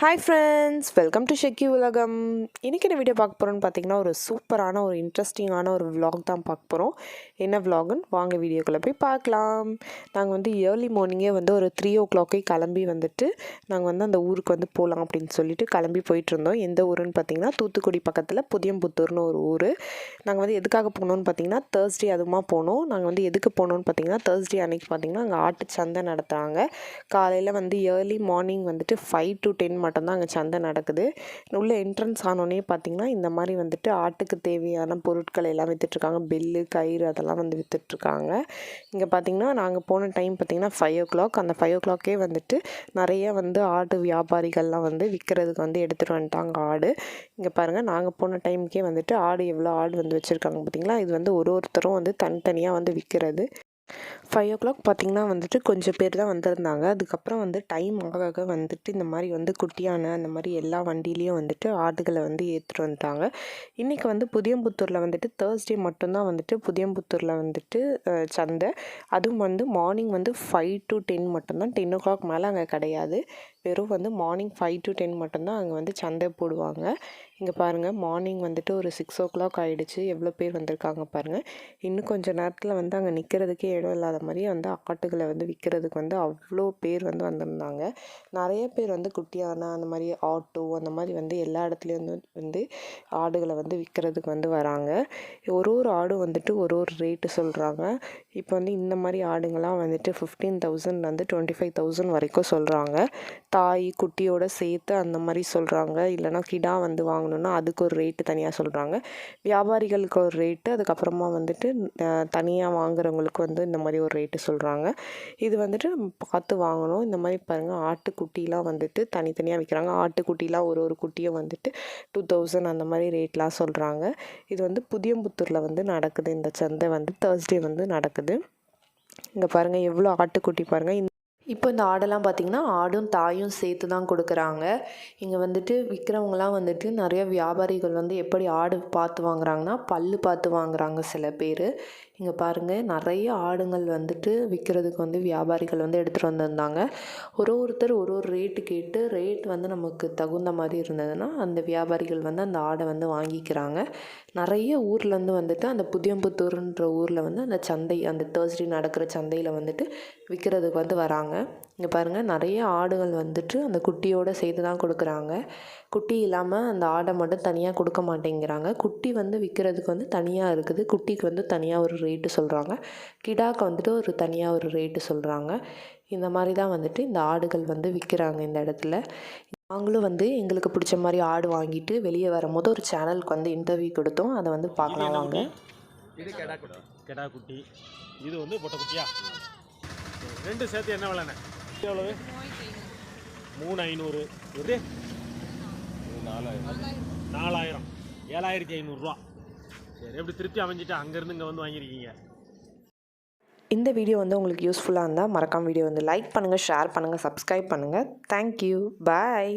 Hi friends, welcome to ஷெக்கி உலகம். இன்றைக்கி என்ன வீடியோ பார்க்க போகிறோன்னு பார்த்தீங்கன்னா, ஒரு சூப்பரான ஒரு இன்ட்ரெஸ்டிங்கான ஒரு vlog தான் பார்க்க போகிறோம். என்ன vlogன்னு வாங்க வீடியோக்குள்ளே போய் பார்க்கலாம். நாங்கள் வந்து ஏர்லி மார்னிங்கே வந்து ஒரு 3 o'clock கிளம்பி வந்துட்டு நாங்கள் வந்து அந்த ஊருக்கு வந்து போகலாம் அப்படின்னு சொல்லிட்டு கிளம்பி போயிட்டுருந்தோம். எந்த ஊருன்னு பார்த்தீங்கன்னா, தூத்துக்குடி பக்கத்தில் புதியம்புத்தூர்னு ஒரு ஊர். நாங்கள் வந்து எதுக்காக போனோம்னு பார்த்தீங்கன்னா, தேர்ஸ்டே அதுவுமா போனோம். நாங்கள் வந்து எதுக்கு போனோம்னு பார்த்தீங்கன்னா, தேர்ஸ்டே அன்றைக்கி பார்த்தீங்கன்னா அங்கே ஆட்டு சந்தை நடத்துகிறாங்க. காலையில் வந்து ஏர்லி மார்னிங் வந்துட்டு 5 to 10 மட்டும்தான் அங்கே சந்தை நடக்குது. உள்ள என்ட்ரன்ஸ் ஆனோடனே பார்த்திங்கன்னா இந்த மாதிரி வந்துட்டு ஆட்டுக்கு தேவையான பொருட்கள் எல்லாம் விற்றுட்ருக்காங்க. பெல்லு, கயிறு அதெல்லாம் வந்து விற்றுட்ருக்காங்க. இங்கே பார்த்திங்கன்னா நாங்கள் போன டைம் பார்த்திங்கன்னா 5 o'clock. அந்த 5 o'clock வந்துட்டு நிறைய வந்து ஆடு வியாபாரிகள்லாம் வந்து விற்கிறதுக்கு வந்து எடுத்துகிட்டு வந்துட்டாங்க ஆடு. இங்கே பாருங்கள், நாங்கள் போன டைமுக்கே வந்துட்டு ஆடு எவ்வளோ ஆடு வந்து வச்சுருக்காங்க பார்த்திங்களா. இது வந்து ஒருத்தரும் வந்து தனித்தனியாக வந்து விற்கிறது. 5 o'clock பார்த்திங்கன்னா வந்துட்டு கொஞ்சம் பேர் தான் வந்திருந்தாங்க. அதுக்கப்புறம் வந்து டைம் ஆக வந்துட்டு இந்த மாதிரி வந்து குட்டியான அந்த மாதிரி எல்லா வண்டியிலையும் வந்துட்டு ஆடுகளை வந்து ஏற்றிட்டு வந்துட்டாங்க. இன்றைக்கி வந்து புதியம்புத்தூரில் வந்துட்டு தேர்ஸ்டே மட்டும்தான் வந்துட்டு புதியம்புத்தூரில் வந்துட்டு சந்தை. அதுவும் வந்து மார்னிங் வந்து 5 to 10 மட்டும்தான். 10 o'clock மேலே அங்கே கிடையாது. வெறும் வந்து மார்னிங் 5 to 10 மட்டும்தான் அங்கே வந்து சந்தை போடுவாங்க. இங்கே பாருங்கள், மார்னிங் வந்துட்டு ஒரு 6 o'clock ஆகிடுச்சு. எவ்வளோ பேர் வந்திருக்காங்க பாருங்கள். இன்னும் கொஞ்சம் நேரத்தில் வந்து அங்கே நிற்கிறதுக்கே இடம் இல்லாத மாதிரி வந்து ஆட்டுகளை வந்து விற்கிறதுக்கு வந்து அவ்வளோ பேர் வந்து வந்திருந்தாங்க. நிறைய பேர் வந்து குட்டியான அந்த மாதிரி ஆட்டோ அந்த மாதிரி வந்து எல்லா இடத்துலையும் வந்து ஆடுகளை வந்து விற்கிறதுக்கு வந்து வராங்க. ஒரு ஆடும் வந்துட்டு ஒரு ரேட்டு சொல்கிறாங்க. இப்போ வந்து இந்த மாதிரி ஆடுங்கள்லாம் வந்துட்டு 15,000 வந்து 25,000 வரைக்கும் சொல்கிறாங்க. தாய் குட்டியோட சேர்த்து அந்த மாதிரி சொல்கிறாங்க. இல்லைனா கிடா வந்து வாங்கணுன்னா அதுக்கு ஒரு ரேட்டு தனியாக சொல்கிறாங்க. வியாபாரிகளுக்கு ஒரு ரேட்டு, அதுக்கப்புறமா வந்துட்டு தனியாக வாங்குறவங்களுக்கு வந்து இந்த மாதிரி ஒரு ரேட்டு சொல்கிறாங்க. இது வந்துட்டு நம்ம பார்த்து வாங்கணும். இந்த மாதிரி பாருங்கள், ஆட்டுக்குட்டிலாம் வந்துட்டு தனித்தனியாக விற்கிறாங்க. ஆட்டுக்குட்டிலாம் ஒரு குட்டியும் வந்துட்டு 2,000 அந்த மாதிரி ரேட்லாம் சொல்கிறாங்க. இது வந்து புதியம்புத்தூரில் வந்து நடக்குது. இந்த சந்தை வந்து தேர்ஸ்டே வந்து நடக்குது. இங்கே பாருங்கள் எவ்வளோ ஆட்டுக்குட்டி பாருங்கள். இப்போ இந்த ஆடெல்லாம் பார்த்திங்கன்னா ஆடும் தாயும் சேர்த்து தான் கொடுக்குறாங்க. இங்கே வந்துட்டு விற்கிறவங்களாம் வந்துட்டு நிறைய வியாபாரிகள் வந்து எப்படி ஆடு பார்த்து வாங்குறாங்கன்னா பல்லு பார்த்து வாங்குறாங்க சில பேர். இங்கே பாருங்கள், நிறைய ஆடுங்கள் வந்துட்டு விற்கிறதுக்கு வந்து வியாபாரிகள் வந்து எடுத்துகிட்டு வந்திருந்தாங்க. ஒருத்தர் ஒரு ரேட்டு கேட்டு ரேட் வந்து நமக்கு தகுந்த மாதிரி இருந்ததுன்னா அந்த வியாபாரிகள் வந்து அந்த ஆடை வந்து வாங்கிக்கிறாங்க. நிறைய ஊர்லேருந்து வந்துட்டு அந்த புதியம்புத்தூர்ன்ற ஊரில் வந்து அந்த சந்தை, அந்த தேர்ஸ்டே நடக்கிற சந்தையில் வந்துட்டு விற்கிறதுக்கு வந்து வராங்க. இங்கே பாருங்கள், நிறைய ஆடுகள் வந்துட்டு அந்த குட்டியோடு சேர்த்து தான் கொடுக்குறாங்க. குட்டி இல்லாமல் அந்த ஆடை மட்டும் தனியாக கொடுக்க மாட்டேங்கிறாங்க. குட்டி வந்து விற்கிறதுக்கு வந்து தனியாக இருக்குது. குட்டிக்கு வந்து தனியாக ஒரு ரேட்டு சொல்கிறாங்க. கிடாக்கு வந்துட்டு ஒரு தனியாக ஒரு ரேட்டு சொல்கிறாங்க. இந்த மாதிரி தான் வந்துட்டு இந்த ஆடுகள் வந்து விற்கிறாங்க இந்த இடத்துல. நாங்களும் வந்து எங்களுக்கு பிடிச்ச மாதிரி ஆடு வாங்கிட்டு வெளியே வரும்போது ஒரு சேனலுக்கு வந்து இன்டர்வியூ கொடுத்தோம். அதை வந்து பார்க்கலாம் வாங்க. இது கெடா குட்டி, இது வந்து பொட்டை குட்டியா? ரெண்டு சேர்த்து என்ன விலைண்ணே? எவ்வளவு? 3,500. இது 4,000. 7,500 சரி, எப்படி திருப்தி அமைஞ்சிட்டு அங்கேருந்து இங்கே வந்து வாங்கியிருக்கீங்க? இந்த வீடியோ வந்து உங்களுக்கு யூஸ்ஃபுல்லாக இருந்தால் மறக்காம வீடியோ வந்து லைக் பண்ணுங்கள், ஷேர் பண்ணுங்கள், சப்ஸ்கிரைப் பண்ணுங்கள். தேங்க்யூ, பாய்.